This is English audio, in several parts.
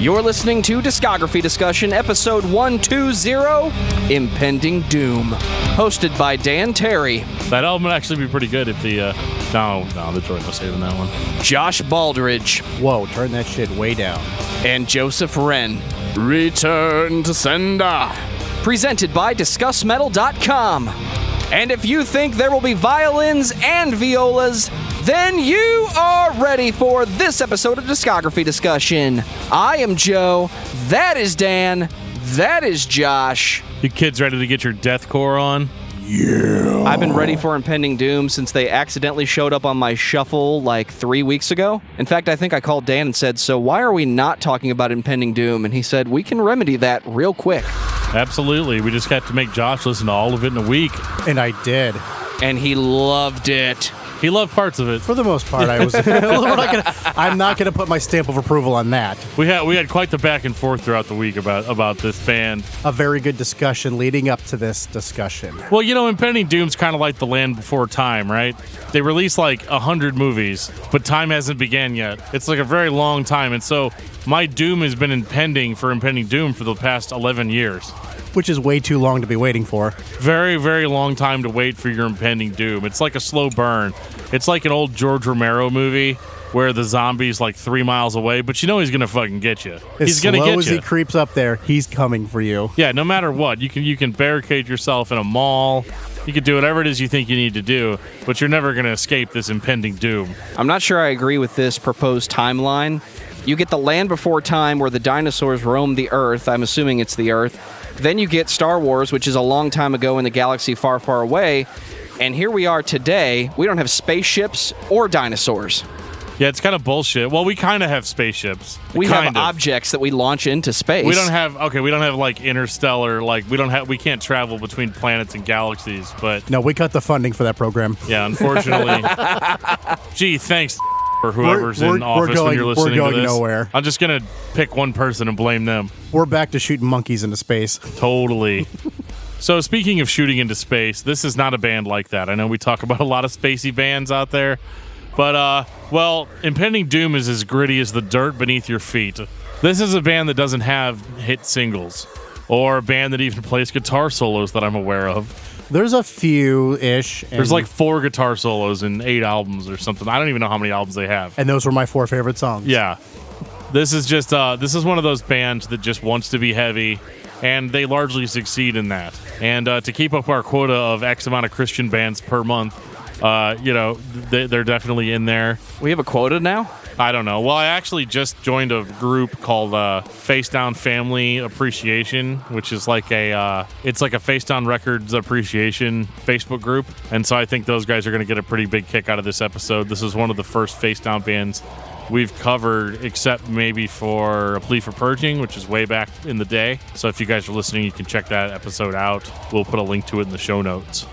You're listening to Discography Discussion, episode 120, Impending Doom, hosted by Dan Terry. That album would actually be pretty good if the, no, the joint was saving that one. Josh Baldridge. Whoa, turn that shit way down. And Joseph Wren. Return to sender. Presented by discussmetal.com. And if you think there will be violins and violas, then you are ready for this episode of Discography Discussion. I am Joe, that is Dan, that is Josh. You kids ready to get your deathcore on? Yeah. I've been ready for Impending Doom since they accidentally showed up on my shuffle like 3 weeks ago. In fact, I think I called Dan and said, so why are we not talking about Impending Doom? And he said, we can remedy that real quick. Absolutely. We just have to make Josh listen to all of it in a week. And I did. And he loved it. He loved parts of it. For the most part, I was. I'm not gonna put my stamp of approval on that. We had quite the back and forth throughout the week about this band. A very good discussion leading up to this discussion. Well, you know, Impending Doom's kind of like The Land Before Time, right? They release like 100 movies, but time hasn't began yet. It's like a very long time, and so my doom has been impending for Impending Doom for the past 11 years. Which is way too long to be waiting for. Very, very long time to wait for your impending doom. It's like a slow burn. It's like an old George Romero movie where the zombie's like 3 miles away, but you know he's gonna fucking get you. He's gonna get you. As slow as he creeps up there, he's coming for you. Yeah, no matter what. You can barricade yourself in a mall. You can do whatever it is you think you need to do, but you're never gonna escape this impending doom. I'm not sure I agree with this proposed timeline. You get The Land Before Time where the dinosaurs roam the Earth. I'm assuming it's the Earth. Then you get Star Wars, which is a long time ago in the galaxy far, far away. And here we are today. We don't have spaceships or dinosaurs. Yeah, it's kind of bullshit. Well, we kind of have spaceships. We have objects that we launch into space. We don't have like interstellar, like we can't travel between planets and galaxies, but... No, we cut the funding for that program. Yeah, unfortunately. Gee, thanks for whoever's in office when you're listening to this. We're going nowhere. I'm just going to pick one person and blame them. We're back to shooting monkeys into space. Totally. So speaking of shooting into space, this is not a band like that. I know we talk about a lot of spacey bands out there, but, well, Impending Doom is as gritty as the dirt beneath your feet. This is a band that doesn't have hit singles, or a band that even plays guitar solos that I'm aware of. There's a few-ish. There's like 4 guitar solos in 8 albums or something. I don't even know how many albums they have. And those were my 4 favorite songs. Yeah. This is just, this is one of those bands that just wants to be heavy, and they largely succeed in that. And to keep up our quota of X amount of Christian bands per month, you know, they're definitely in there. We have a quota now? I don't know. Well, I actually just joined a group called Face Down Family Appreciation, which is like it's like a Face Down Records Appreciation Facebook group. And so I think those guys are going to get a pretty big kick out of this episode. This is one of the first Face Down bands we've covered, except maybe for A Plea for Purging, which is way back in the day. So if you guys are listening, you can check that episode out. We'll put a link to it in the show notes.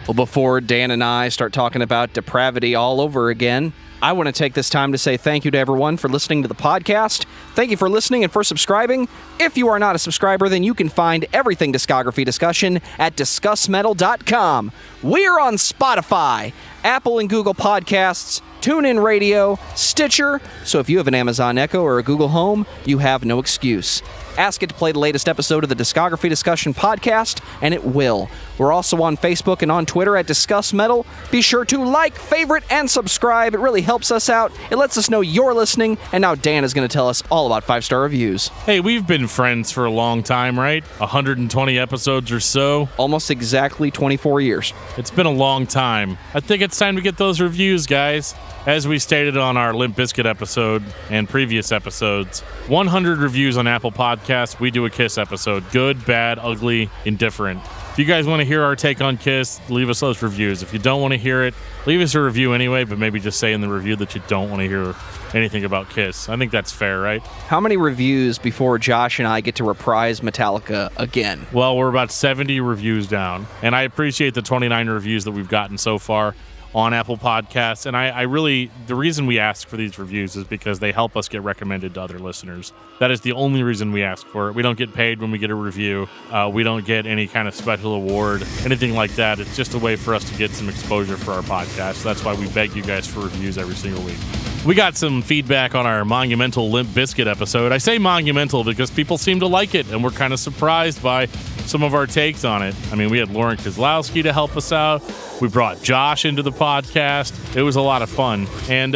Well, before Dan and I start talking about depravity all over again, I want to take this time to say thank you to everyone for listening to the podcast. Thank you for listening and for subscribing. If you are not a subscriber, then you can find everything Discography Discussion at discussmetal.com. We're on Spotify, Apple and Google Podcasts, TuneIn Radio, Stitcher. So if you have an Amazon Echo or a Google Home, you have no excuse. Ask it to play the latest episode of the Discography Discussion podcast, and it will. We're also on Facebook and on Twitter at Discuss Metal. Be sure to like, favorite, and subscribe. It really helps us out. It lets us know you're listening, and now Dan is going to tell us all about 5-star reviews. Hey, we've been friends for a long time, right? 120 episodes or so. Almost exactly 24 years. It's been a long time. I think it's time to get those reviews, guys. As we stated on our Limp Bizkit episode and previous episodes, 100 reviews on Apple Podcasts, we do a Kiss episode. Good, bad, ugly, indifferent. If you guys want to hear our take on Kiss, leave us those reviews. If you don't want to hear it, leave us a review anyway, but maybe just say in the review that you don't want to hear anything about Kiss. I think that's fair, right? How many reviews before Josh and I get to reprise Metallica again? Well, we're about 70 reviews down, and I appreciate the 29 reviews that we've gotten so far. on Apple Podcasts. And I really, the reason we ask for these reviews is because they help us get recommended to other listeners. That is the only reason we ask for it. We don't get paid when we get a review. We don't get any kind of special award, anything like that. It's just a way for us to get some exposure for our podcast. That's why we beg you guys for reviews every single week. We got some feedback on our monumental Limp Bizkit episode. I say monumental because people seem to like it, and we're kind of surprised by some of our takes on it. I mean, we had Lauren Kozlowski to help us out. We brought Josh into the podcast. It was a lot of fun. And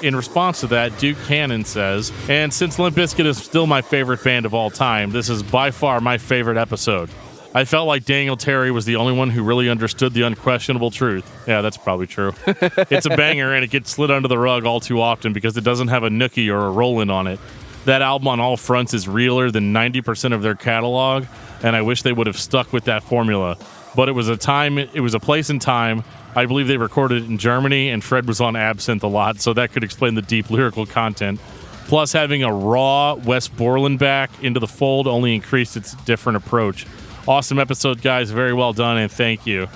in response to that, Duke Cannon says, and since Limp Bizkit is still my favorite band of all time, this is by far my favorite episode. I felt like Daniel Terry was the only one who really understood the unquestionable truth. Yeah, that's probably true. It's a banger, and it gets slid under the rug all too often because it doesn't have a Nookie or a Roland on it. That album on all fronts is realer than 90% of their catalog, and I wish they would have stuck with that formula. But it was a place and time. I believe they recorded it in Germany, and Fred was on Absinthe a lot, so that could explain the deep lyrical content. Plus, having a raw Wes Borland back into the fold only increased its different approach. Awesome episode, guys. Very well done, and thank you.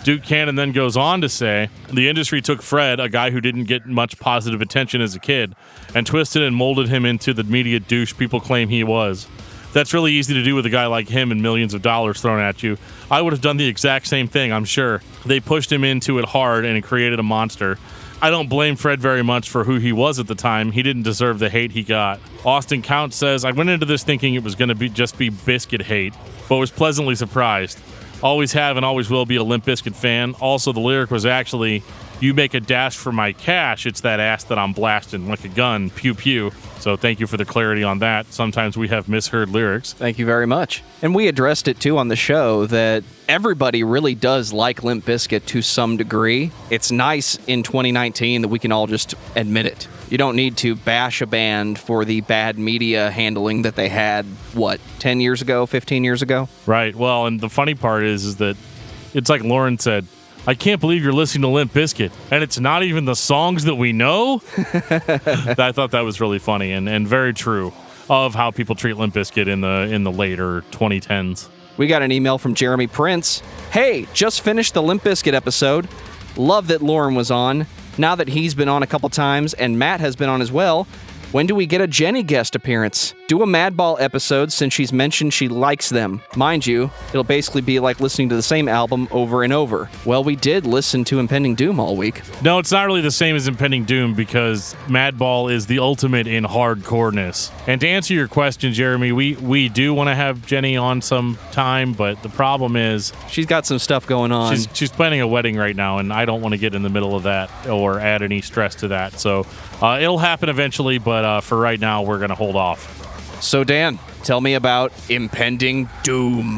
Duke Cannon then goes on to say, the industry took Fred, a guy who didn't get much positive attention as a kid, and twisted and molded him into the media douche people claim he was. That's really easy to do with a guy like him and millions of dollars thrown at you. I would have done the exact same thing, I'm sure. They pushed him into it hard, and it created a monster. I don't blame Fred very much for who he was at the time. He didn't deserve the hate he got. Austin Count says, I went into this thinking it was going to be just be Bizkit hate, but was pleasantly surprised. Always have and always will be a Limp Bizkit fan. Also, the lyric was actually, you make a dash for my cash, it's that ass that I'm blasting like a gun, pew pew. So thank you for the clarity on that. Sometimes we have misheard lyrics. Thank you very much. And we addressed it, too, on the show that everybody really does like Limp Bizkit to some degree. It's nice in 2019 that we can all just admit it. You don't need to bash a band for the bad media handling that they had, 10 years ago, 15 years ago? Right. Well, and the funny part is that it's like Lauren said, I can't believe you're listening to Limp Bizkit, and it's not even the songs that we know? I thought that was really funny and very true of how people treat Limp Bizkit in the later 2010s. We got an email from Jeremy Prince. Hey, just finished the Limp Bizkit episode. Love that Lauren was on. Now that he's been on a couple times and Matt has been on as well, when do we get a Jenny guest appearance? Do a Madball episode since she's mentioned she likes them. Mind you, it'll basically be like listening to the same album over and over. Well, we did listen to Impending Doom all week. No, it's not really the same as Impending Doom because Madball is the ultimate in hardcoreness. And to answer your question, Jeremy, we do want to have Jenny on some time, but the problem is she's got some stuff going on. She's planning a wedding right now, and I don't want to get in the middle of that or add any stress to that. So it'll happen eventually, but for right now, we're going to hold off. So, Dan, tell me about Impending Doom.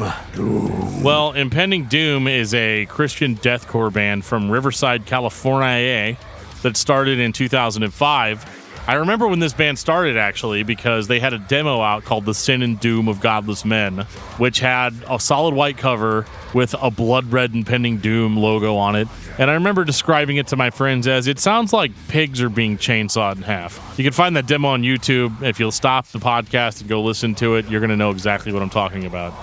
Well, Impending Doom is a Christian deathcore band from Riverside, California that started in 2005. I remember when this band started, actually, because they had a demo out called The Sin and Doom of Godless Men, which had a solid white cover with a blood red Impending Doom logo on it. And I remember describing it to my friends as, it sounds like pigs are being chainsawed in half. You can find that demo on YouTube. If you'll stop the podcast and go listen to it, you're going to know exactly what I'm talking about.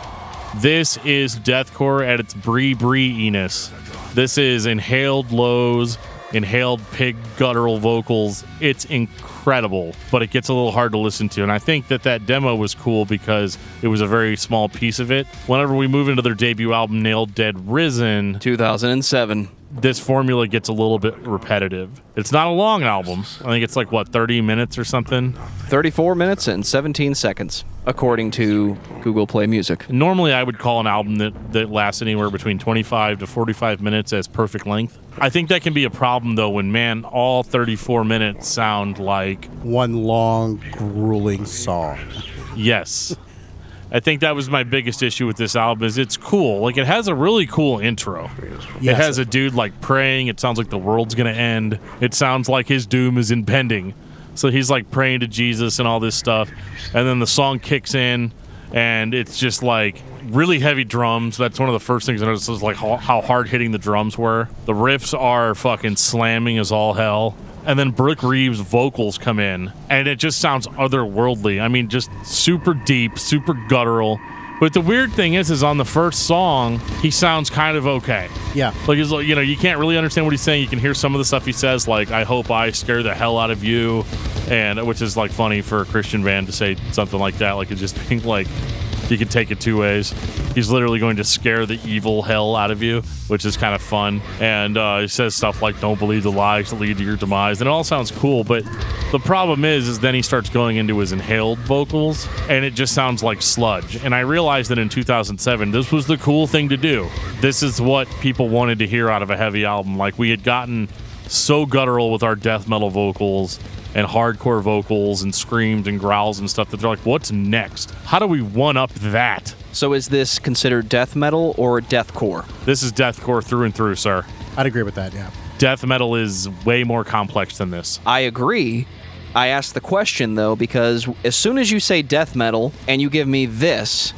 This is deathcore at its brie-brie-iness. This is inhaled lows, inhaled pig guttural vocals. It's incredible, but it gets a little hard to listen to. And I think that demo was cool because it was a very small piece of it. Whenever we move into their debut album, Nailed Dead Risen, 2007, this formula gets a little bit repetitive. It's not a long album. I think it's like, 30 minutes or something? 34 minutes and 17 seconds, according to Google Play Music. Normally, I would call an album that lasts anywhere between 25 to 45 minutes as perfect length. I think that can be a problem, though, when, all 34 minutes sound like one long, grueling song. Yes. I think that was my biggest issue with this album is it's cool. Like, it has a really cool intro. Yes. It has a dude, praying. It sounds like the world's going to end. It sounds like his doom is impending. So he's, praying to Jesus and all this stuff. And then the song kicks in, and it's just, really heavy drums. That's one of the first things I noticed is, how hard-hitting the drums were. The riffs are fucking slamming as all hell. And then Brooke Reeves' vocals come in, and it just sounds otherworldly. I mean, just super deep, super guttural, But the weird thing is on the first song, he sounds kind of okay. Yeah. Like, he's like, you can't really understand what he's saying. You can hear some of the stuff he says, like, I hope I scare the hell out of you, and which is, like, funny for a Christian band to say something like that. Like, it just being, like, you can take it two ways. He's literally going to scare the evil hell out of you, which is kind of fun. And he says stuff like, don't believe the lies that lead to your demise. And it all sounds cool, but the problem is then he starts going into his inhaled vocals, and it just sounds like sludge. And I realized that in 2007, this was the cool thing to do. This is what people wanted to hear out of a heavy album. Like, we had gotten so guttural with our death metal vocals and hardcore vocals and screams and growls and stuff that they're like, what's next? How do we one-up that? So is this considered death metal or deathcore? This is deathcore through and through, sir. I'd agree with that, yeah. Death metal is way more complex than this. I agree. I asked the question, though, because as soon as you say death metal and you give me this,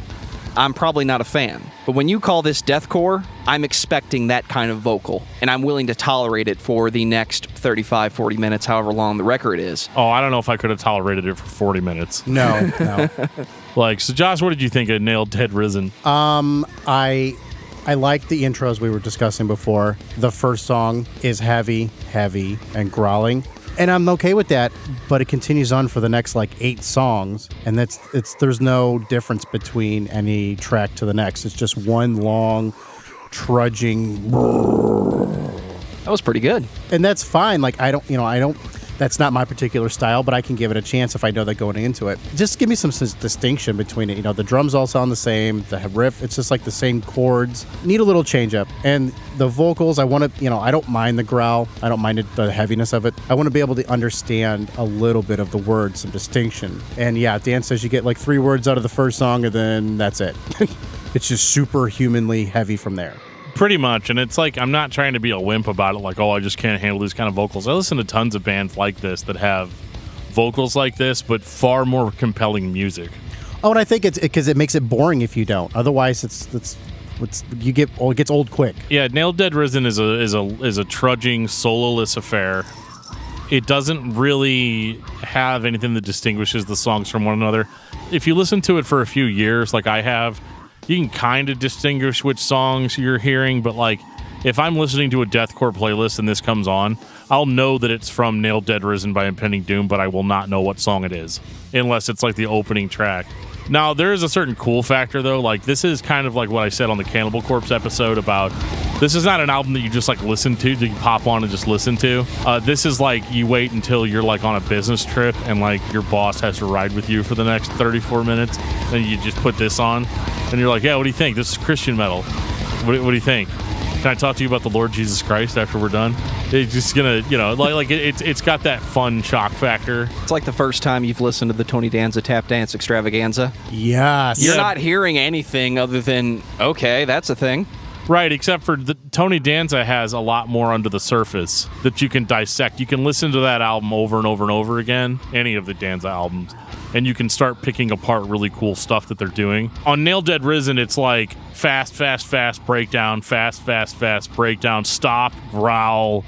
I'm probably not a fan. But when you call this deathcore, I'm expecting that kind of vocal, and I'm willing to tolerate it for the next 35, 40 minutes, however long the record is. Oh, I don't know if I could have tolerated it for 40 minutes. No. Like, so Josh, what did you think of Nailed Dead Risen? I like the intros we were discussing before. The first song is heavy, and growling. And I'm okay with that, but it continues on for the next 8 songs, and there's no difference between any track to the next. It's just one long trudging. That was pretty good. And that's fine. That's not my particular style, but I can give it a chance if I know that going into it. Just give me some distinction between it. The drums all sound the same. The riff, it's just like the same chords. Need a little change up. And the vocals, I want to, I don't mind the growl. I don't mind the heaviness of it. I want to be able to understand a little bit of the words, some distinction. And yeah, Dan says you get 3 words out of the first song, and then that's it. It's just superhumanly heavy from there. Pretty much, and it's like, I'm not trying to be a wimp about it, like, oh, I just can't handle these kind of vocals. I listen to tons of bands like this that have vocals like this, but far more compelling music. Oh, and I think it's because it makes it boring if you don't. Otherwise, it gets old quick. Yeah, Nailed Dead Risen is a trudging, sololess affair. It doesn't really have anything that distinguishes the songs from one another. If you listen to it for a few years, like I have, you can kind of distinguish which songs you're hearing, but if I'm listening to a deathcore playlist and this comes on, I'll know that it's from Nailed Dead Risen by Impending Doom, but I will not know what song it is, unless it's the opening track. Now, there is a certain cool factor, though. This is kind of like what I said on the Cannibal Corpse episode about, this is not an album that you just listen to, that you pop on and just listen to. This is you wait until you're on a business trip and your boss has to ride with you for the next 34 minutes, and you just put this on, and you're like, yeah, what do you think? This is Christian metal. What do you think? Can I talk to you about the Lord Jesus Christ after we're done? It's just gonna, it's got that fun shock factor. It's like the first time you've listened to the Tony Danza Tap Dance Extravaganza. Yes. You're not hearing anything other than, okay, that's a thing. Right, except for Tony Danza has a lot more under the surface that you can dissect. You can listen to that album over and over and over again, any of the Danza albums, and you can start picking apart really cool stuff that they're doing. On Nailed Dead Risen, it's fast breakdown, fast breakdown, stop, growl,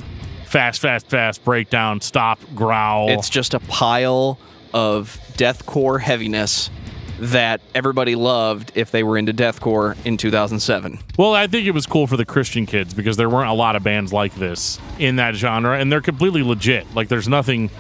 fast breakdown, stop, growl. It's just a pile of deathcore heaviness that everybody loved if they were into deathcore in 2007. Well, I think it was cool for the Christian kids because there weren't a lot of bands like this in that genre, and they're completely legit. There's nothing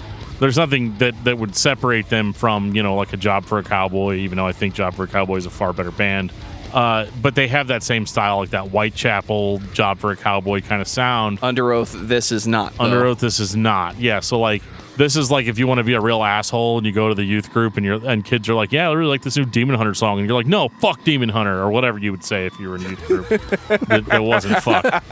that would separate them from, a Job for a Cowboy, even though I think Job for a Cowboy is a far better band. But they have that same style, that Whitechapel, Job for a Cowboy kind of sound. Under Oath, this is not, though. Under Oath, this is not. Yeah, so this is if you want to be a real asshole and you go to the youth group and kids are like, yeah, I really like this new Demon Hunter song, and you're like, no, fuck Demon Hunter, or whatever you would say if you were in a youth group that wasn't fuck.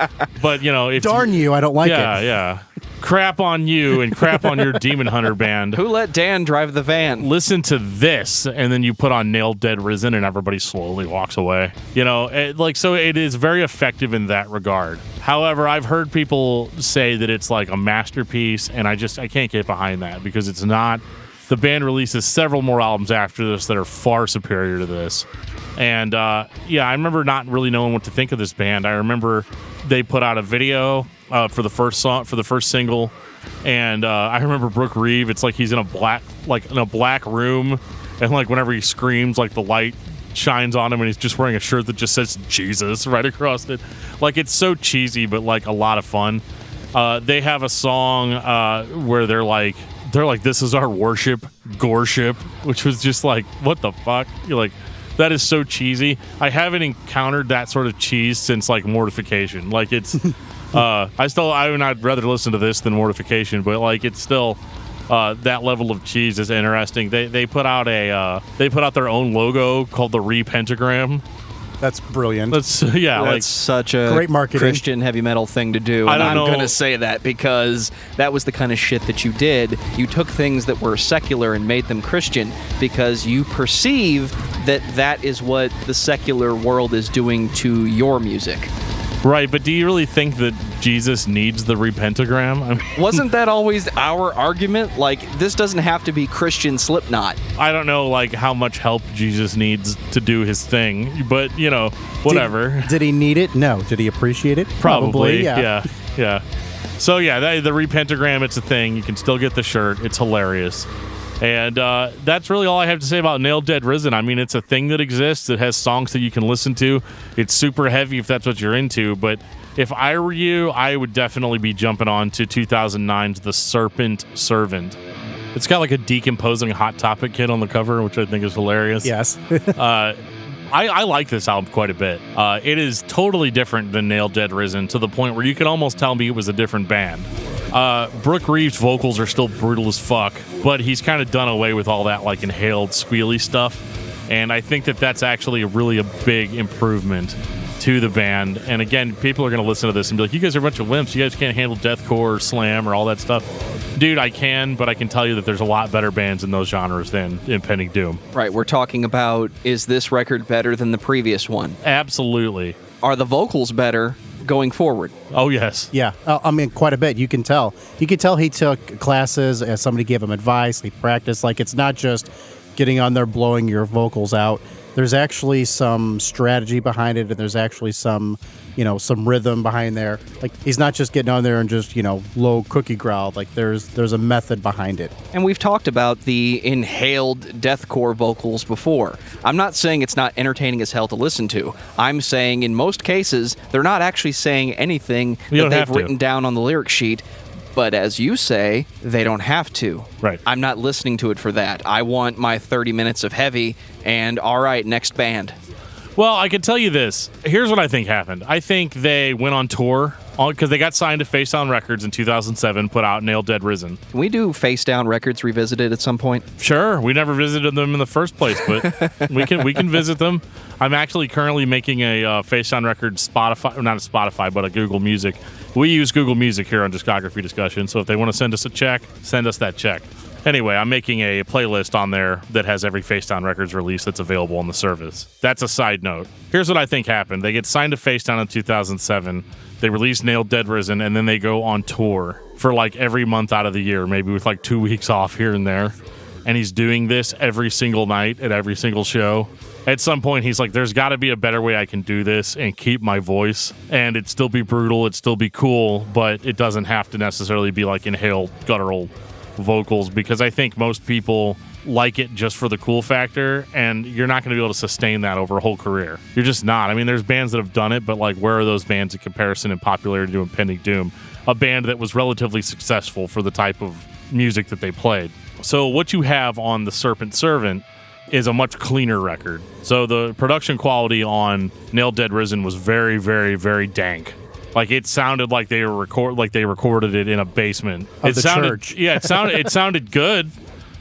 But if darn you, I don't like it. Yeah. Crap on you and crap on your Demon Hunter band. Who let Dan drive the van? Listen to this, and then you put on Nailed Dead Risen, and everybody slowly walks away. So it is very effective in that regard. However, I've heard people say that it's a masterpiece, and I can't get behind that because it's not. The band releases several more albums after this that are far superior to this. And I remember not really knowing what to think of this band. I remember they put out a video for the first song, for the first single, and I remember Brooke Reeve. It's he's in a black room, and whenever he screams, the light shines on him, and he's just wearing a shirt that just says Jesus right across it. Like, it's so cheesy, but like a lot of fun. They have a song where they're like, this is our worship, gorship, which was just like, what the fuck? You're like, that is so cheesy. I haven't encountered that sort of cheese since like Mortification. Like, it's I'd rather listen to this than Mortification, but like, it's still that level of cheese is interesting. They put out their own logo called the Repentagram. That's brilliant. That's such a great marketing. Christian heavy metal thing to do. And I'm going to say that because that was the kind of shit that you did. You took things that were secular and made them Christian because you perceive that is what the secular world is doing to your music. Right, but do you really think that Jesus needs the Repentagram? I mean, wasn't that always our argument? Like, this doesn't have to be Christian Slipknot. I don't know, like, how much help Jesus needs to do his thing, but, you know, whatever. Did he need it? No. Did he appreciate it? Probably, yeah. So, yeah, the Repentagram, it's a thing. You can still get the shirt. It's hilarious. And that's really all I have to say about Nailed Dead Risen. I mean, it's a thing that exists. It has songs that you can listen to. It's super heavy if that's what you're into. But if I were you, I would definitely be jumping on to 2009's The Serpent Servant. It's got like a decomposing Hot Topic kid on the cover, which I think is hilarious. Yes. I like this album quite a bit. It is totally different than Nailed Dead Risen to the point where you could almost tell me it was a different band. Brooke Reeves' vocals are still brutal as fuck, but he's kind of done away with all that like inhaled squealy stuff, and I think that's actually really a big improvement to the band. And again, people are going to listen to this and be like, you guys are a bunch of wimps, you guys can't handle deathcore or slam or all that stuff. Dude, I can, but I can tell you that there's a lot better bands in those genres than Impending Doom. Right, we're talking about, is this record better than the previous one? Absolutely. Are the vocals better going forward? Oh, yes. Yeah. I mean, quite a bit. You can tell. You can tell he took classes, as somebody gave him advice, he practiced. Like, it's not just getting on there blowing your vocals out. There's actually some strategy behind it, and there's actually some rhythm behind there. Like, he's not just getting on there and just, low cookie growl. Like, there's a method behind it. And we've talked about the inhaled deathcore vocals before. I'm not saying it's not entertaining as hell to listen to. I'm saying in most cases, they're not actually saying anything that they've written down on the lyric sheet. But as you say, they don't have to. Right. I'm not listening to it for that. I want my 30 minutes of heavy and, all right, next band. Well, I can tell you this. Here's what I think happened. I think they went on tour because they got signed to Face Down Records in 2007, put out Nailed Dead Risen. Can we do Face Down Records Revisited at some point? Sure. We never visited them in the first place, but we can visit them. I'm actually currently making a Face Down Records Spotify, or not a Spotify, but a Google Music. We use Google Music here on Discography Discussion, so if they want to send us a check, send us that check. Anyway, I'm making a playlist on there that has every Face Down Records release that's available on the service. That's a side note. Here's what I think happened. They get signed to Face Down in 2007. They release Nailed Dead Risen, and then they go on tour for like every month out of the year, maybe with like 2 weeks off here and there. And he's doing this every single night at every single show. At some point, he's like, there's got to be a better way I can do this and keep my voice. And it'd still be brutal, it'd still be cool, but it doesn't have to necessarily be like inhaled, guttural vocals, because I think most people like it just for the cool factor, and you're not going to be able to sustain that over a whole career. You're just not. I mean, there's bands that have done it, but like, where are those bands in comparison in popularity to Impending Doom? A band that was relatively successful for the type of music that they played. So what you have on The Serpent Servant is a much cleaner record. So the production quality on Nailed Dead Risen was very, very, very dank. Like, it sounded like they recorded it in a basement. Of the church. Yeah, it sounded good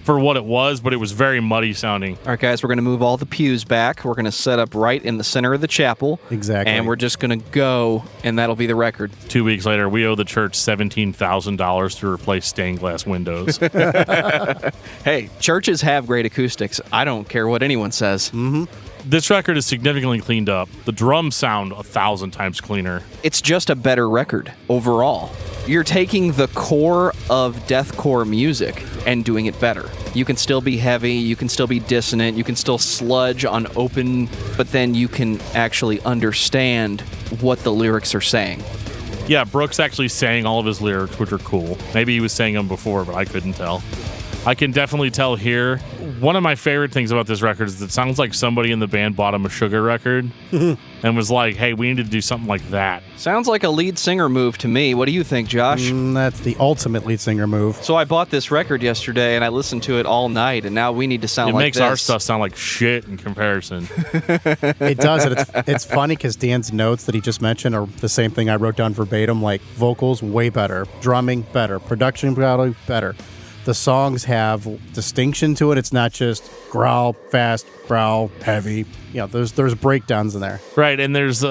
for what it was, but it was very muddy sounding. All right, guys, we're going to move all the pews back. We're going to set up right in the center of the chapel. Exactly. And we're just going to go, and that'll be the record. 2 weeks later, we owe the church $17,000 to replace stained glass windows. Hey, churches have great acoustics. I don't care what anyone says. Mm-hmm. This record is significantly cleaned up. The drums sound 1,000 times cleaner. It's just a better record overall. You're taking the core of deathcore music and doing it better. You can still be heavy, you can still be dissonant, you can still sludge on open, but then you can actually understand what the lyrics are saying. Yeah, Brooks actually sang all of his lyrics, which are cool. Maybe he was saying them before, but I couldn't tell. I can definitely tell here. One of my favorite things about this record is it sounds like somebody in the band bought him a Sugar record and was like, hey, we need to do something like that. Sounds like a lead singer move to me. What do you think, Josh? That's the ultimate lead singer move. So I bought this record yesterday, and I listened to it all night, and now we need to sound like this. It makes our stuff sound like shit in comparison. It does. And it's funny because Dan's notes that he just mentioned are the same thing I wrote down verbatim, like vocals way better, drumming better, production probably better. The songs have distinction to it. It's not just growl, fast, growl, heavy. You know, there's breakdowns in there. Right, and there's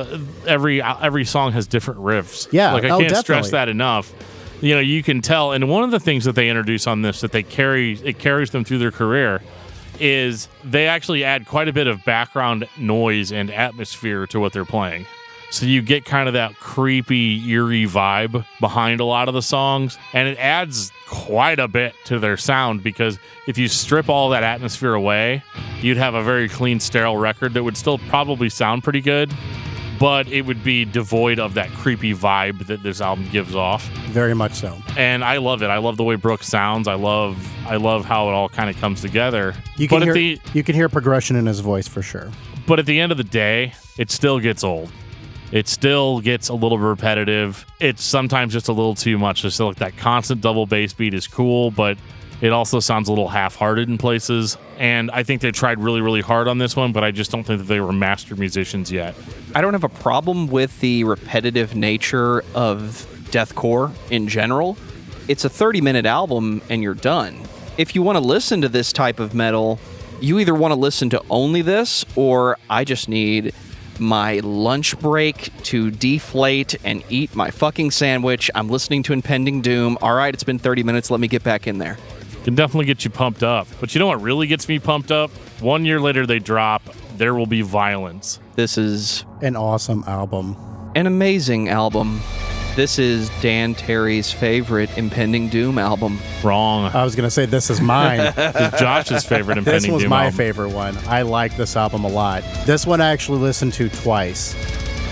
every song has different riffs. Yeah, like I can't definitely stress that enough. You know, you can tell. And one of the things that they introduce on this that it carries them through their career is they actually add quite a bit of background noise and atmosphere to what they're playing. So you get kind of that creepy, eerie vibe behind a lot of the songs, and it adds quite a bit to their sound because if you strip all that atmosphere away, you'd have a very clean, sterile record that would still probably sound pretty good, but it would be devoid of that creepy vibe that this album gives off. Very much so. And I love it. I love the way Brooks sounds. I love how it all kind of comes together. You can hear progression in his voice for sure. But at the end of the day, it still gets old. It still gets a little repetitive. It's sometimes just a little too much. Just like that constant double bass beat is cool, but it also sounds a little half-hearted in places. And I think they tried really, really hard on this one, but I just don't think that they were master musicians yet. I don't have a problem with the repetitive nature of deathcore in general. It's a 30-minute album and you're done. If you want to listen to this type of metal, you either want to listen to only this, or I just need my lunch break to deflate and eat my fucking sandwich. I'm listening to Impending Doom. All right, it's been 30 minutes. Let me get back in there. Can definitely get you pumped up. But you know what really gets me pumped up? 1 year later, they drop There Will Be Violence. This is an awesome album. An amazing album. This is Dan Terry's favorite Impending Doom album. Wrong. I was going to say this is mine. This is Josh's favorite Impending Doom album. This was my favorite one. I like this album a lot. This one I actually listened to twice.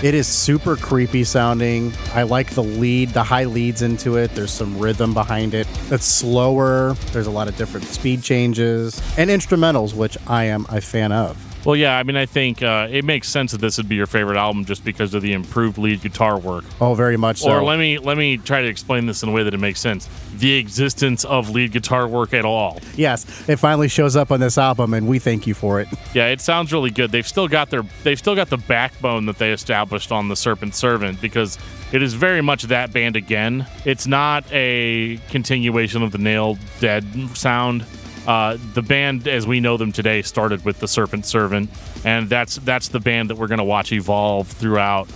It is super creepy sounding. I like the high leads into it. There's some rhythm behind it. It's slower. There's a lot of different speed changes and instrumentals, which I am a fan of. Well, yeah, I mean, I think it makes sense that this would be your favorite album just because of the improved lead guitar work. Oh, very much so. Or let me try to explain this in a way that it makes sense. The existence of lead guitar work at all. Yes, it finally shows up on this album, and we thank you for it. Yeah, it sounds really good. They've still got the backbone that they established on the Serpent Servant because it is very much that band again. It's not a continuation of the Nail Dead sound. The band, as we know them today, started with the Serpent Servant, and that's the band that we're going to watch evolve throughout.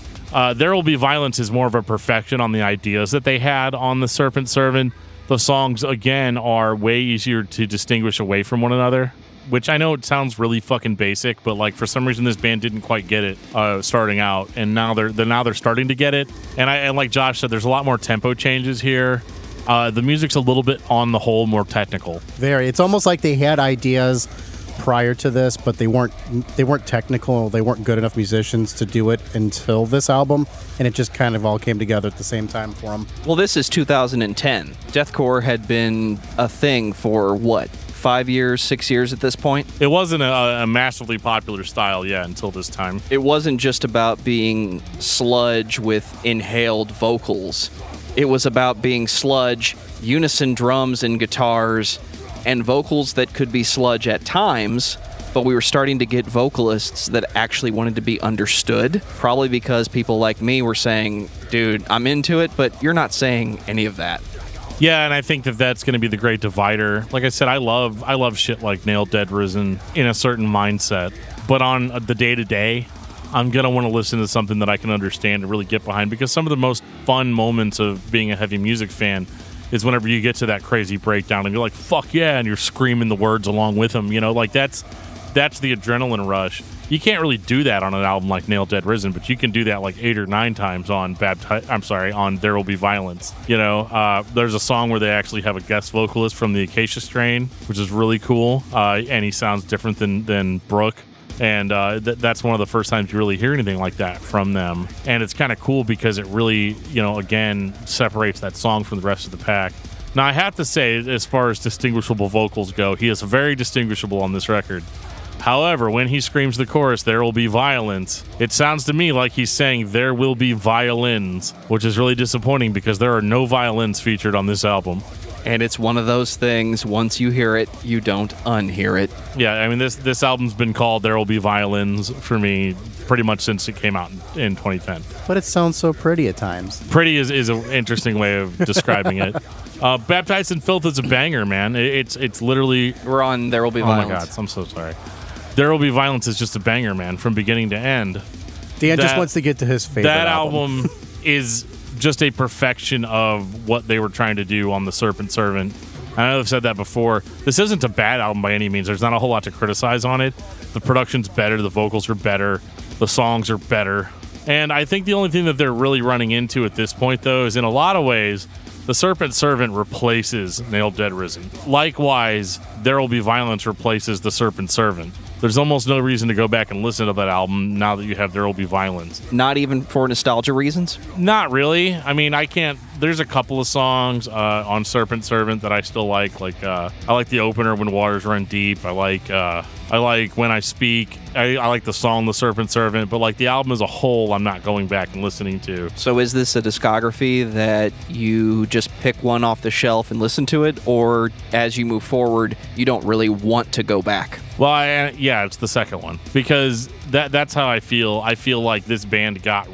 There Will Be Violence is more of a perfection on the ideas that they had on the Serpent Servant. The songs, again, are way easier to distinguish away from one another, which I know it sounds really fucking basic, but like for some reason this band didn't quite get it starting out, and now they're starting to get it. And like Josh said, there's a lot more tempo changes here. The music's a little bit, on the whole, more technical. Very. It's almost like they had ideas prior to this, but they weren't technical. They weren't good enough musicians to do it until this album, and it just kind of all came together at the same time for them. Well, this is 2010. Deathcore had been a thing for, 5 years, 6 years at this point? It wasn't a massively popular style, until this time. It wasn't just about being sludge with inhaled vocals. It was about being sludge, unison drums and guitars, and vocals that could be sludge at times, but we were starting to get vocalists that actually wanted to be understood, probably because people like me were saying, dude, I'm into it, but you're not saying any of that. Yeah, and I think that's going to be the great divider. Like I said, I love shit like Nail Dead Risen in a certain mindset, but on the day-to-day, I'm going to want to listen to something that I can understand and really get behind, because some of the most fun moments of being a heavy music fan is whenever you get to that crazy breakdown and you're like, fuck yeah, and you're screaming the words along with them. You know, like that's the adrenaline rush. You can't really do that on an album like Nail Dead Risen, but you can do that like 8 or 9 times on There Will Be Violence. You know, there's a song where they actually have a guest vocalist from the Acacia Strain, which is really cool, and he sounds different than Brooke. And that's one of the first times you really hear anything like that from them. And it's kind of cool because it really, again, separates that song from the rest of the pack. Now, I have to say, as far as distinguishable vocals go, he is very distinguishable on this record. However, when he screams the chorus, there will be violence, it sounds to me like he's saying there will be violins, which is really disappointing because there are no violins featured on this album. And it's one of those things, once you hear it, you don't unhear it. Yeah, I mean, this album's been called There Will Be Violins for me pretty much since it came out in 2010. But it sounds so pretty at times. Pretty is an interesting way of describing it. Baptized in Filth is a banger, man. It's literally... We're on There Will Be Violence. Oh my God, I'm so sorry. There Will Be Violence is just a banger, man, from beginning to end. Dan just wants to get to his favorite That album is just a perfection of what they were trying to do on The Serpent Servant. I know I've said that before. This isn't a bad album by any means. There's not a whole lot to criticize on it. The production's better. The vocals are better. The songs are better. And I think the only thing that they're really running into at this point, though, is in a lot of ways, The Serpent Servant replaces Nailed Dead Risen. Likewise, There Will Be Violence replaces The Serpent Servant. There's almost no reason to go back and listen to that album now that you have There Will Be Violence. Not even for nostalgia reasons? Not really. I mean, I can't... There's a couple of songs on Serpent Servant that I still like. I like the opener, When Waters Run Deep. I like When I Speak. I like the song The Serpent Servant, but like the album as a whole, I'm not going back and listening to. So is this a discography that you just pick one off the shelf and listen to it, or as you move forward, you don't really want to go back? Well, yeah, it's the second one because that's how I feel. I feel like this band got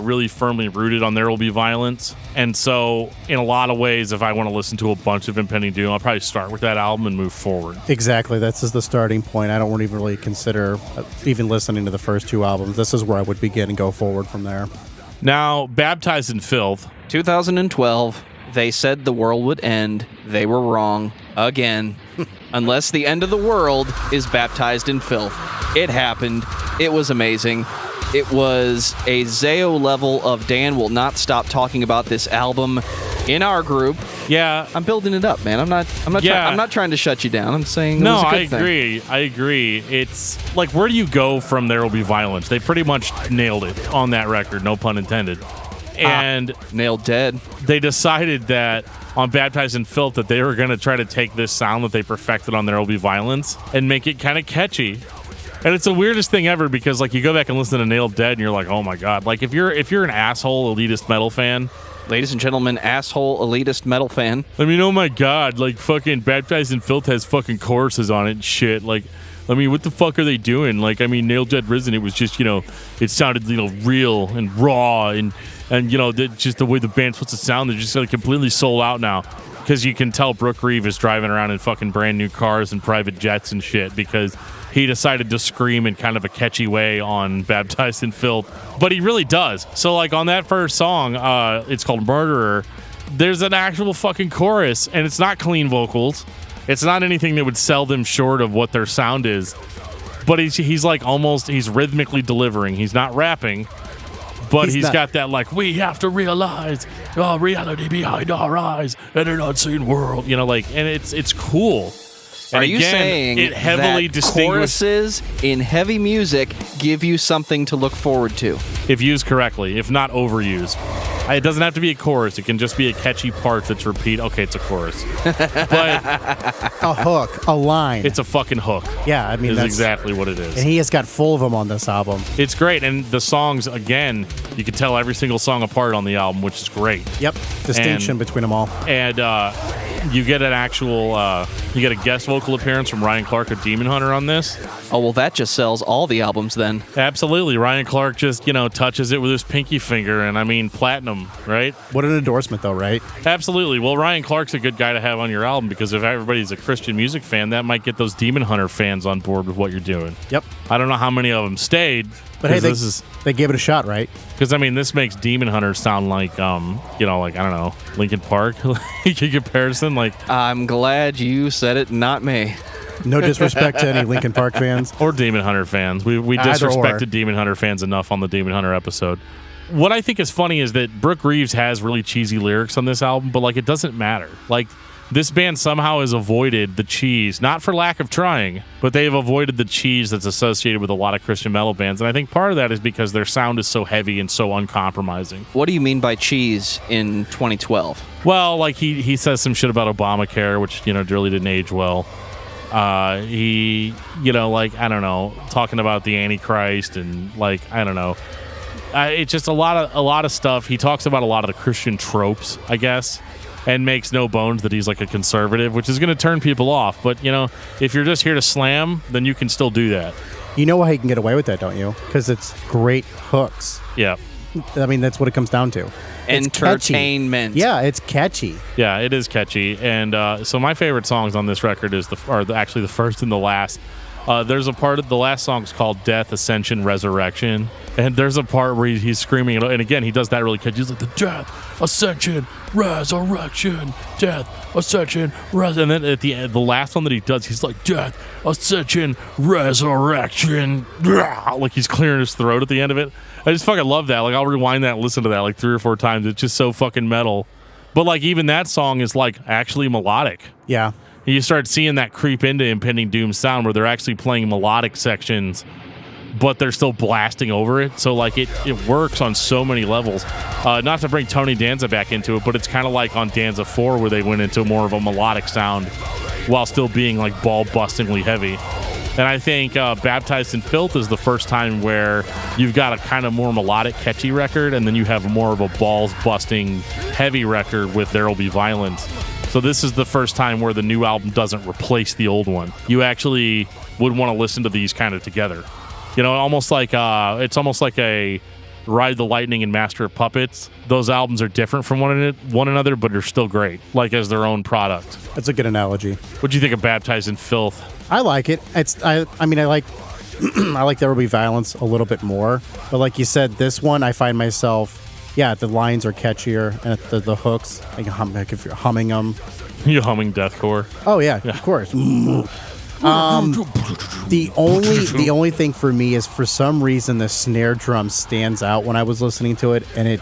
really firmly rooted on There Will Be Violence, and so in a lot of ways, if I want to listen to a bunch of Impending Doom, I'll probably start with that album and move forward. Exactly, that's just the starting point. I don't even really consider even listening to the first two albums. This is where I would begin and go forward from there. Now, Baptized in Filth, 2012. They said the world would end. They were wrong again. Unless the end of the world is Baptized in Filth. It happened. It was amazing. It was a Zayo level of Dan will not stop talking about this album in our group. Yeah, I'm building it up, man. I'm not trying to shut you down. I'm saying it was a good thing. I agree. It's like, where do you go from There Will Be Violence? They pretty much nailed it on that record, no pun intended. And Nailed Dead. They decided that on Baptized in Filth that they were going to try to take this sound that they perfected on There Will Be Violence and make it kind of catchy. And it's the weirdest thing ever because like you go back and listen to Nailed Dead and you're like, oh my God. Like if you're an asshole elitist metal fan, ladies and gentlemen, asshole elitist metal fan. I mean, oh my God, like fucking Baptized in Filth has fucking choruses on it and shit. Like, I mean, what the fuck are they doing? Like, I mean, Nailed Dead Risen, it was just, it sounded, real and raw and just the way the band's supposed to sound, they're just like completely sold out now. Because you can tell Brooke Reeve is driving around in fucking brand new cars and private jets and shit because he decided to scream in kind of a catchy way on Baptized in Filth. But he really does. So, like, on that first song, it's called Muderer, there's an actual fucking chorus, and it's not clean vocals. It's not anything that would sell them short of what their sound is. But he's like he's rhythmically delivering. He's not rapping. But he's got that, like, we have to realize reality behind our eyes and an unseen world. And it's cool. And Are you saying it heavily that choruses in heavy music give you something to look forward to? If used correctly, if not overused. It doesn't have to be a chorus. It can just be a catchy part that's repeat. Okay, it's a chorus. But a hook, a line. It's a fucking hook. Yeah, I mean, that's exactly what it is. And he has got full of them on this album. It's great. And the songs, again, you can tell every single song apart on the album, which is great. Yep. Distinction between them all. And you get an actual, you get a guest vocal appearance from Ryan Clark of Demon Hunter on this. Oh, well, that just sells all the albums then. Absolutely. Ryan Clark just, touches it with his pinky finger, and I mean, platinum, right? What an endorsement, though, right? Absolutely. Well, Ryan Clark's a good guy to have on your album because if everybody's a Christian music fan, that might get those Demon Hunter fans on board with what you're doing. Yep. I don't know how many of them stayed. But hey, they gave it a shot, right? Because, I mean, this makes Demon Hunter sound like, I don't know, Linkin Park in comparison. Like, I'm glad you said it, not me. No disrespect to any Linkin Park fans. Or Demon Hunter fans. We disrespected Demon Hunter fans enough on the Demon Hunter episode. What I think is funny is that Brooke Reeves has really cheesy lyrics on this album, but, like, it doesn't matter. Like, This band somehow has avoided the cheese, not for lack of trying, but they've avoided the cheese that's associated with a lot of Christian metal bands. And I think part of that is because their sound is so heavy and so uncompromising. What do you mean by cheese in 2012? Well, like he says some shit about Obamacare, which, really didn't age well. He, like, I don't know, talking about the Antichrist and, like, I don't know. It's just a lot of stuff. He talks about a lot of the Christian tropes, I guess, and makes no bones that he's like a conservative, which is going to turn people off. But, if you're just here to slam, then you can still do that. You know why he can get away with that, don't you? Because it's great hooks. Yeah. I mean, that's what it comes down to. It's Entertainment. catchy. Yeah, it's catchy. Yeah, it is catchy. And so my favorite songs on this record are actually the first and the last. There's a part of the last song is called Death, Ascension, Resurrection. And there's a part where he's screaming, and again, he does that really catchy. He's like, the death, ascension, resurrection, death, ascension, and then at the end, the last one that he does, he's like, death, ascension, resurrection, like he's clearing his throat at the end of it. I just fucking love that. Like, I'll rewind that and listen to that like 3 or 4 times. It's just so fucking metal. But like, even that song is like actually melodic. Yeah. You start seeing that creep into Impending Doom sound where they're actually playing melodic sections, but they're still blasting over it. So like it works on so many levels. Not to bring Tony Danza back into it, but it's kind of like on Danza 4 where they went into more of a melodic sound while still being like ball-bustingly heavy. And I think Baptized in Filth is the first time where you've got a kind of more melodic, catchy record, and then you have more of a balls-busting, heavy record with There'll Be Violence. So this is the first time where the new album doesn't replace the old one. You actually would want to listen to these kind of together. Almost like it's almost like a Ride the Lightning and Master of Puppets. Those albums are different from one another, but they're still great, like as their own product. That's a good analogy. What do you think of Baptized in Filth? I like it. I like I like There Will Be Violence a little bit more. But like you said, this one I find myself, the lines are catchier and the hooks, like if you're humming them. You humming deathcore? Oh yeah, of course. The only thing for me is for some reason the snare drum stands out when I was listening to it, and it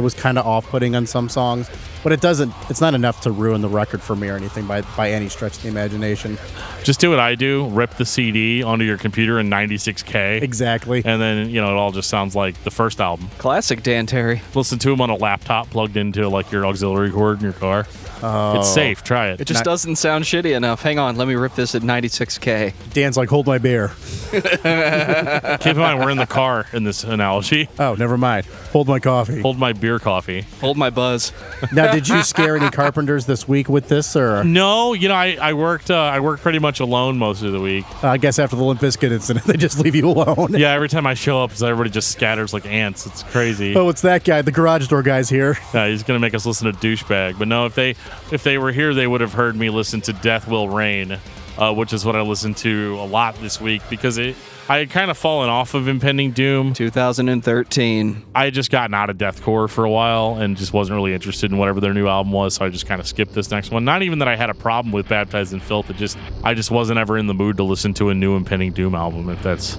was kind of off-putting on some songs, but it's not enough to ruin the record for me or anything by any stretch of the imagination. Just do what I do, rip the CD onto your computer in 96K. Exactly. And then, it all just sounds like the first album. Classic Dan Terry. Listen to them on a laptop plugged into like your auxiliary cord in your car. It's safe. Try it. It just doesn't sound shitty enough. Hang on, let me rip this at 96K. Dan's like, hold my beer. Keep in mind, we're in the car in this analogy. Oh, never mind. Hold my coffee. Hold my beer coffee. Hold my buzz. Now, did you scare any carpenters this week with this, or? No, I worked pretty much alone most of the week. I guess after the Limp Bizkit incident, they just leave you alone. Yeah, every time I show up, everybody just scatters like ants. It's crazy. Oh, it's that guy. The garage door guy's here. Yeah, he's gonna make us listen to Douchebag. But no, if they were here, they would have heard me listen to Death Will Reign, which is what I listened to a lot this week because I had kind of fallen off of Impending Doom. 2013. I had just gotten out of deathcore for a while and just wasn't really interested in whatever their new album was, so I just kind of skipped this next one. Not even that I had a problem with Baptized in Filth, I just wasn't ever in the mood to listen to a new Impending Doom album. It's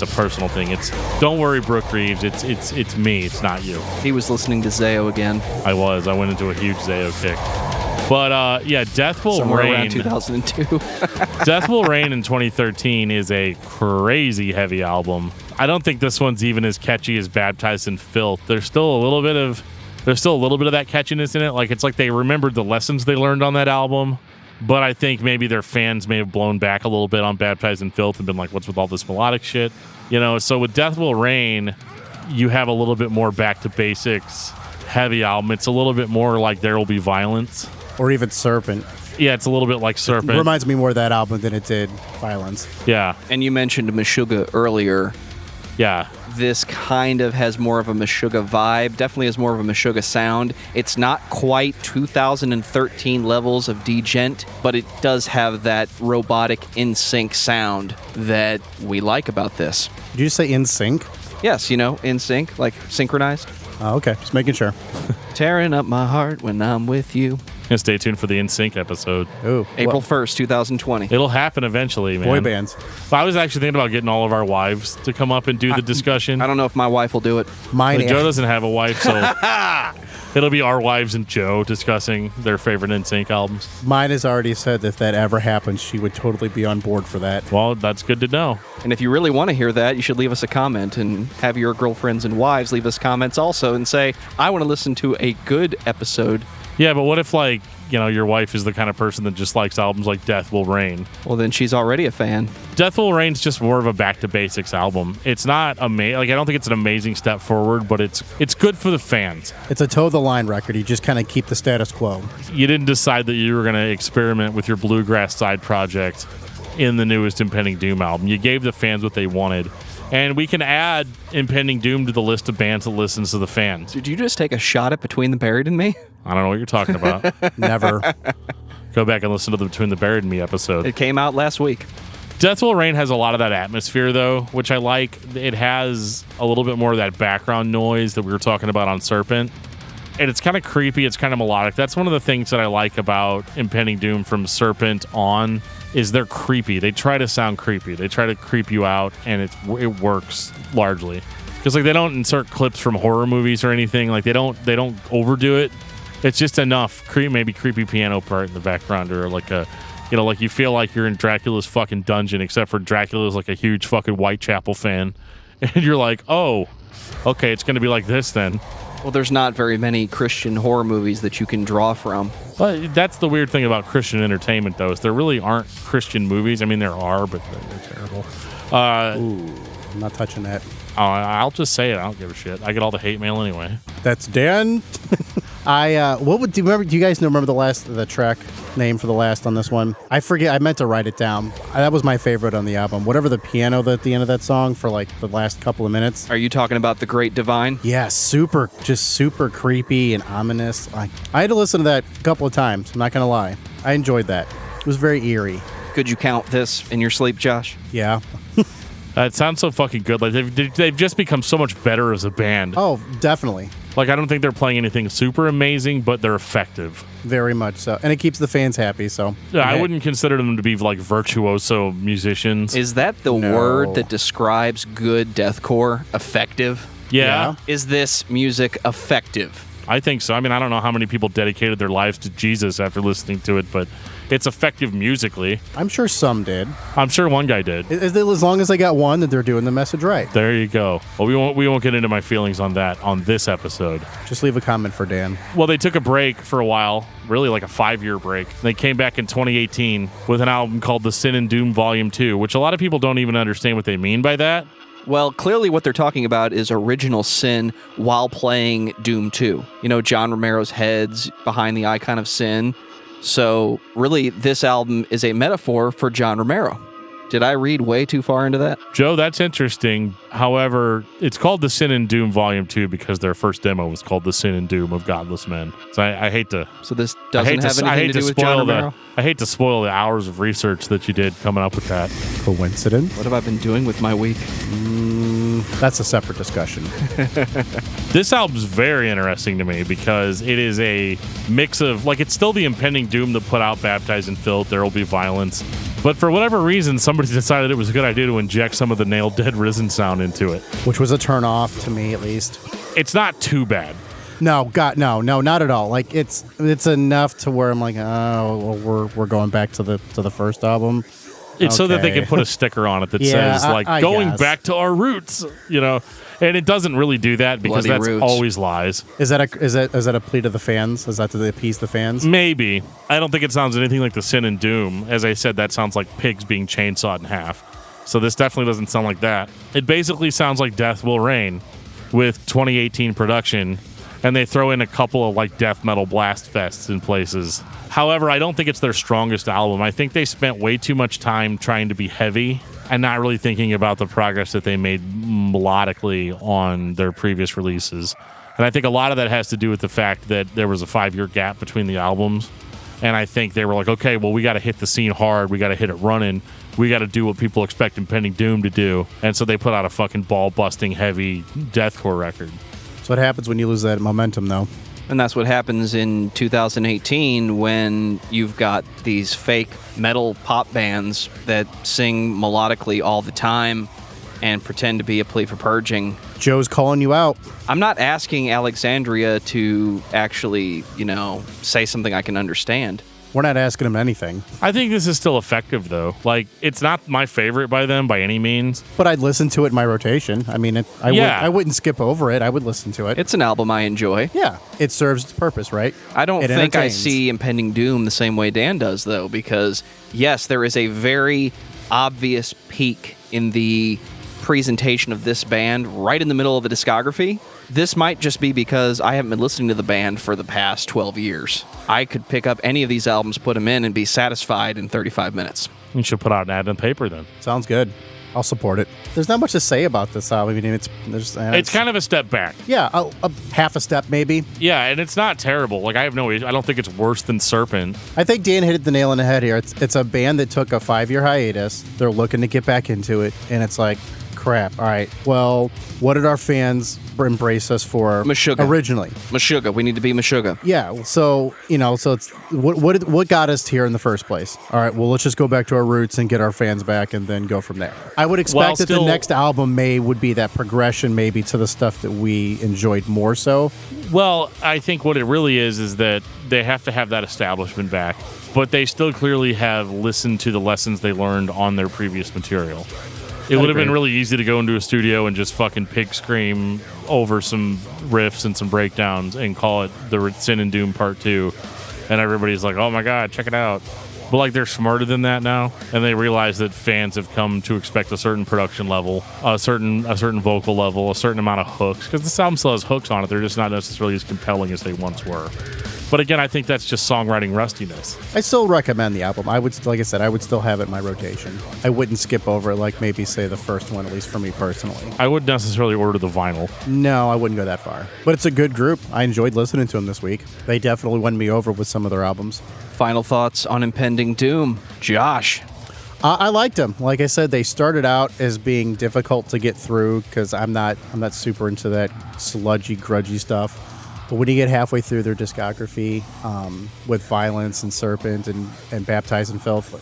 a personal thing. Don't worry, Brooke Reeves. It's me. It's not you. He was listening to Zayo again. I went into a huge Zayo kick. But Death Will Somewhere Reign. around 2002. Death Will Reign in 2013 is a crazy heavy album. I don't think this one's even as catchy as Baptized in Filth. There's still a little bit of that catchiness in it. Like it's like they remembered the lessons they learned on that album. But I think maybe their fans may have blown back a little bit on Baptized in Filth and been like, "What's with all this melodic shit?" So with Death Will Reign, you have a little bit more back to basics heavy album. It's a little bit more like There Will Be Violence. Or even Serpent. Yeah, it's a little bit like Serpent. It reminds me more of that album than it did Violence. Yeah. And you mentioned Meshuggah earlier. Yeah. This kind of has more of a Meshuggah vibe, definitely has more of a Meshuggah sound. It's not quite 2013 levels of Degent, but it does have that robotic in-sync sound that we like about this. Did you say in sync? Yes, in sync, like synchronized. Oh, okay, just making sure. Tearing up my heart when I'm with you. And stay tuned for the NSYNC episode. Ooh, April 1st, 2020. It'll happen eventually, man. boy bands. Well, I was actually thinking about getting all of our wives to come up and do the discussion. I don't know if my wife will do it. Mine. Joe doesn't have a wife, so it'll be our wives and Joe discussing their favorite NSYNC albums. Mine has already said that if that ever happens, she would totally be on board for that. Well, that's good to know. And if you really want to hear that, you should leave us a comment and have your girlfriends and wives leave us comments also and say, I want to listen to a good episode. Yeah, but what if, like, you know, your wife is the kind of person that just likes albums like Death Will Reign? Well, then she's already a fan. Death Will Reign's just more of a back to basics album. It's not amazing. Like, I don't think it's an amazing step forward, but it's good for the fans. It's a toe the line record. You just kind of keep the status quo. You didn't decide that you were going to experiment with your bluegrass side project in the newest Impending Doom album. You gave the fans what they wanted. And we can add Impending Doom to the list of bands that listens to the fans. Did you just take a shot at Between the Buried and Me? I don't know what you're talking about. Never. Go back and listen to the Between the Buried and Me episode. It came out last week. Death Will Reign has a lot of that atmosphere, though, which I like. It has a little bit more of that background noise that we were talking about on Serpent. And it's kind of creepy. It's kind of melodic. That's one of the things that I like about Impending Doom from Serpent on, is they're creepy. They try to sound creepy. They try to creep you out, and it works largely. Because, like, they don't insert clips from horror movies or anything. Like, they don't overdo it. It's just enough maybe creepy piano part in the background, or like a, you know, like you feel like you're in Dracula's fucking dungeon, except for Dracula's like a huge fucking Whitechapel fan. And you're like, oh, okay, it's going to be like this then. Well, there's not very many Christian horror movies that you can draw from. But that's the weird thing about Christian entertainment, though, is there really aren't Christian movies. I mean, there are, but they're terrible. Ooh, I'm not touching that. I'll just say it. I don't give a shit. I get all the hate mail anyway. That's Dan. Do you guys remember the track name for the last on this one? I forget. I meant to write it down. That was my favorite on the album. Whatever the piano at the end of that song for like the last couple of minutes. Are you talking about The Great Divine? Yeah, super creepy and ominous. I had to listen to that a couple of times. I'm not gonna lie. I enjoyed that. It was very eerie. Could you count this in your sleep, Josh? Yeah. It sounds so fucking good. Like they've just become so much better as a band. Oh, definitely. Like, I don't think they're playing anything super amazing, but they're effective. Very much so. And it keeps the fans happy, so. Yeah, I wouldn't consider them to be, like, virtuoso musicians. Is that the word that describes good deathcore? Effective? Yeah. Is this music effective? I think so. I mean, I don't know how many people dedicated their lives to Jesus after listening to it, but it's effective musically. I'm sure some did. I'm sure one guy did. As long as they got one, that they're doing the message right. There you go. Well, we won't get into my feelings on that on this episode. Just leave a comment for Dan. Well, they took a break for a while, really like a 5-year break. They came back in 2018 with an album called The Sin and Doom Volume 2, which a lot of people don't even understand what they mean by that. Well, clearly what they're talking about is original sin while playing Doom 2. You know, John Romero's heads behind the icon of sin. So, really, this album is a metaphor for John Romero. Did I read way too far into that? Joe, that's interesting. However, it's called The Sin and Doom Volume 2 because their first demo was called The Sin and Doom of Godless Men. So I hate to... So this doesn't have anything to do with John Romero? I hate to spoil the hours of research that you did coming up with that. Coincidence? What have I been doing with my week? That's a separate discussion. This album's very interesting to me because it is a mix of... Like, it's still the Impending Doom that put out Baptized in Filth, There Will Be Violence. But for whatever reason, somebody decided it was a good idea to inject some of the Nailed Dead Risen sound into it. Which was a turn off to me, at least. It's not too bad. No, not at all. Like it's enough to where I'm like, oh, well, we're going back to the first album. It's so that they can put a sticker on it that says like I going guess. back to our roots, you know. And it doesn't really do that because Bloody that's roots. always lies. Is that a plea to the fans? Is that to appease the fans? Maybe. I don't think it sounds anything like the Sin and Doom. As I said, that sounds like pigs being chainsawed in half. So this definitely doesn't sound like that. It basically sounds like Death Will Reign with 2018 production, and they throw in a couple of like death metal blast fests in places. However, I don't think it's their strongest album. I think they spent way too much time trying to be heavy and not really thinking about the progress that they made melodically on their previous releases. And I think a lot of that has to do with the fact that there was a 5-year gap between the albums. And I think they were like, okay, well, we got to hit the scene hard. We got to hit it running. We got to do what people expect Impending Doom to do. And so they put out a fucking ball-busting, heavy deathcore record. So what happens when you lose that momentum, though? And that's what happens in 2018 when you've got these fake metal pop bands that sing melodically all the time and pretend to be a plea for purging. Joe's calling you out. I'm not asking Alexandria to actually, say something I can understand. We're not asking him anything. I think this is still effective, though. Like, it's not my favorite by them by any means. But I'd listen to it in my rotation. I mean, I wouldn't skip over it. I would listen to it. It's an album I enjoy. Yeah, it serves its purpose, right? I don't It think I entertains. see Impending Doom the same way Dan does, though, because, yes, there is a very obvious peak in the presentation of this band right in the middle of a discography. This might just be because I haven't been listening to the band for the past 12 years. I could pick up any of these albums, put them in, and be satisfied in 35 minutes. You should put out an ad in the paper then. Sounds good. I'll support it. There's not much to say about this album. I mean, It's kind of a step back. Yeah, a half a step maybe. Yeah, and it's not terrible. Like, I don't think it's worse than Serpent. I think Dan hit the nail on the head here. It's a band that took a 5-year hiatus. They're looking to get back into it, and it's like, crap. All right, well, what did our fans embrace us for Meshuggah. originally? Meshuggah. We need to be Meshuggah. Yeah, so it's what got us here in the first place? All right, well, let's just go back to our roots and get our fans back, and then go from there. I would expect that the next album would be that progression, maybe to the stuff that we enjoyed more so. Well, I think what it really is that they have to have that establishment back, but they still clearly have listened to the lessons they learned on their previous material. It would have been really easy to go into a studio and just fucking pig scream over some riffs and some breakdowns and call it the Sin and Doom Part 2. And everybody's like, oh my God, check it out. But like, they're smarter than that now. And they realize that fans have come to expect a certain production level, a certain vocal level, a certain amount of hooks. Because this album still has hooks on it. They're just not necessarily as compelling as they once were. But again, I think that's just songwriting rustiness. I still recommend the album. I would still have it in my rotation. I wouldn't skip over it like maybe, say, the first one, at least for me personally. I wouldn't necessarily order the vinyl. No, I wouldn't go that far. But it's a good group. I enjoyed listening to them this week. They definitely won me over with some of their albums. Final thoughts on Impending Doom. Josh. I liked them. Like I said, they started out as being difficult to get through because I'm not super into that sludgy, grudgy stuff. But when you get halfway through their discography, with Violence and Serpent and Baptized in Filth,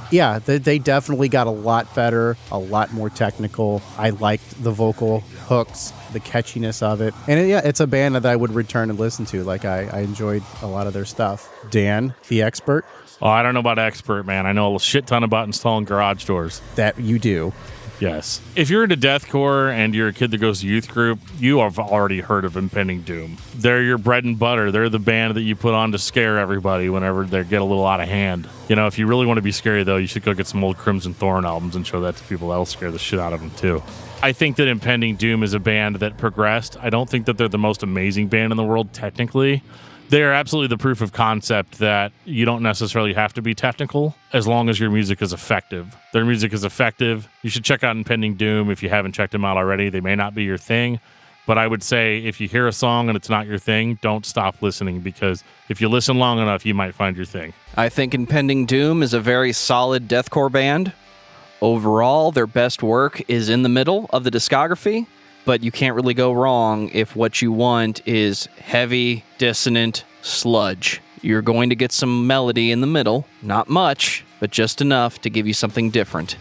they definitely got a lot better, a lot more technical. I liked the vocal hooks, the catchiness of it. And it's a band that I would return and listen to. Like, I enjoyed a lot of their stuff. Dan, the expert. Oh, I don't know about expert, man. I know a shit ton about installing garage doors. That you do. Yes. If you're into deathcore and you're a kid that goes to youth group, you have already heard of Impending Doom. They're your bread and butter. They're the band that you put on to scare everybody whenever they get a little out of hand. If you really want to be scary, though, you should go get some old Crimson Thorn albums and show that to people. That'll scare the shit out of them, too. I think that Impending Doom is a band that progressed. I don't think that they're the most amazing band in the world, technically. They are absolutely the proof of concept that you don't necessarily have to be technical as long as your music is effective. Their music is effective. You should check out Impending Doom if you haven't checked them out already. They may not be your thing, but I would say if you hear a song and it's not your thing, don't stop listening, because if you listen long enough, you might find your thing. I think Impending Doom is a very solid deathcore band. Overall, their best work is in the middle of the discography. But you can't really go wrong if what you want is heavy, dissonant sludge. You're going to get some melody in the middle. Not much, but just enough to give you something different.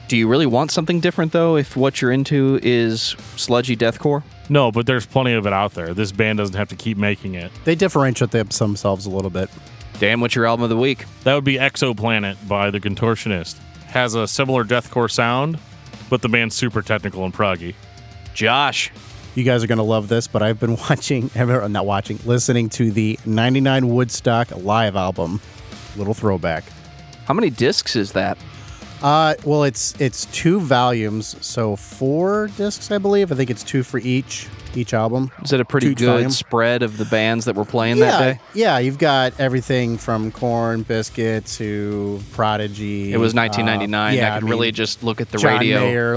Do you really want something different, though, if what you're into is sludgy deathcore? No, but there's plenty of it out there. This band doesn't have to keep making it. They differentiate themselves a little bit. Dan, what's your album of the week? That would be Exoplanet by the Contortionist. Has a similar deathcore sound, but the band's super technical and proggy. Josh. You guys are going to love this, but I've been listening to the 99 Woodstock live album. Little throwback. How many discs is that? Well, it's 2 volumes, so 4 discs, I believe. I think it's 2 for each album. Is it a pretty good volume spread of the bands that were playing that day? Yeah, you've got everything from Korn, Biscuit to Prodigy. It was 1999. I could really just look at the radio. John Mayer,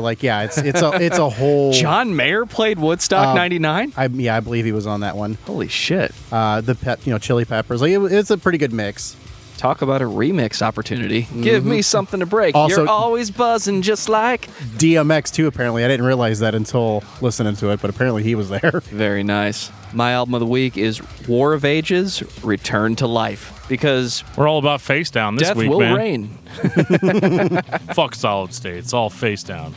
it's a whole. John Mayer played Woodstock 99? I believe he was on that one. Holy shit. Chili Peppers. It's a pretty good mix. Talk about a remix opportunity. Give me something to break. Also, you're always buzzing just like DMX too, apparently. I didn't realize that until listening to it, but apparently he was there. Very nice. My album of the week is War of Ages, Return to Life, because We're all about face down this death week, will man. reign. Fuck Solid State. It's all face down.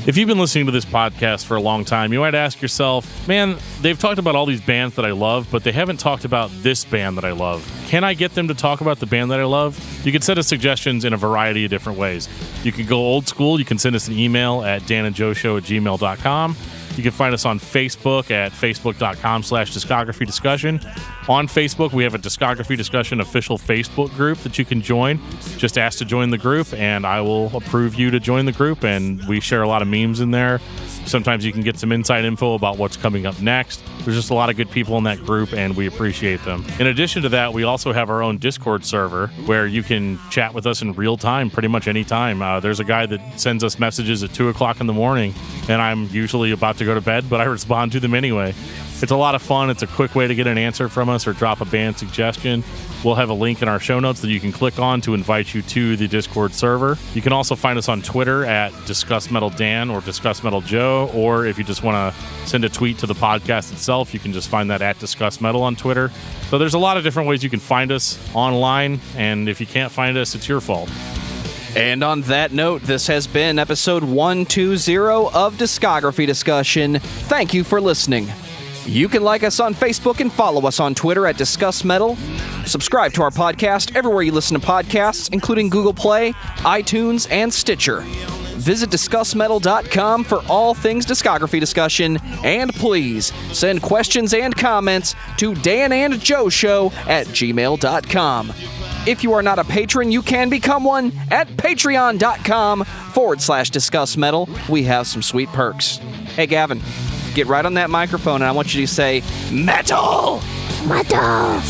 If you've been listening to this podcast for a long time, you might ask yourself, man, they've talked about all these bands that I love, but they haven't talked about this band that I love. Can I get them to talk about the band that I love? You can send us suggestions in a variety of different ways. You can go old school. You can send us an email at danandjoeshow@gmail.com. You can find us on Facebook at facebook.com/discography discussion. On Facebook, we have a Discography Discussion official Facebook group that you can join. Just ask to join the group, and I will approve you to join the group, and we share a lot of memes in there. Sometimes you can get some inside info about what's coming up next. There's just a lot of good people in that group, and we appreciate them. In addition to that, we also have our own Discord server where you can chat with us in real time, pretty much any time. There's a guy that sends us messages at 2 o'clock in the morning, and I'm usually about to go to bed, but I respond to them anyway. It's a lot of fun. It's a quick way to get an answer from us or drop a band suggestion. We'll have a link in our show notes that you can click on to invite you to the Discord server. You can also find us on Twitter at discussmetaldan or discussmetaljoe, or if you just want to send a tweet to the podcast itself, you can just find that at discussmetal on Twitter. So there's a lot of different ways you can find us online, and if you can't find us, it's your fault. And on that note, this has been episode 120 of Discography Discussion. Thank you for listening. You can like us on Facebook and follow us on Twitter at discussmetal. Subscribe to our podcast everywhere you listen to podcasts, including Google Play, iTunes, and Stitcher. Visit discussmetal.com for all things discography discussion, and please send questions and comments to danandjoeshow@gmail.com. If you are not a patron, you can become one at patreon.com/discussmetal. We have some sweet perks. Hey, Gavin, get right on that microphone, and I want you to say, metal! Metal!